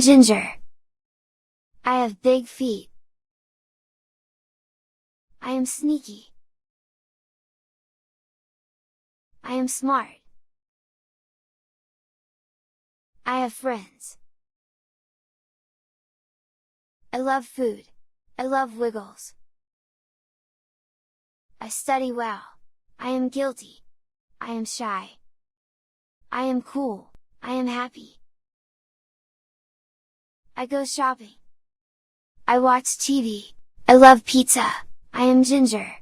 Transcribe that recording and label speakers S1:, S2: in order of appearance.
S1: Ginger. I have big feet. I am sneaky. I am smart. I have friends. I love food. I love wiggles. I study well. I am guilty. I am shy. I am cool. I am happy. I go shopping. I watch TV. I love pizza. I am Ginger.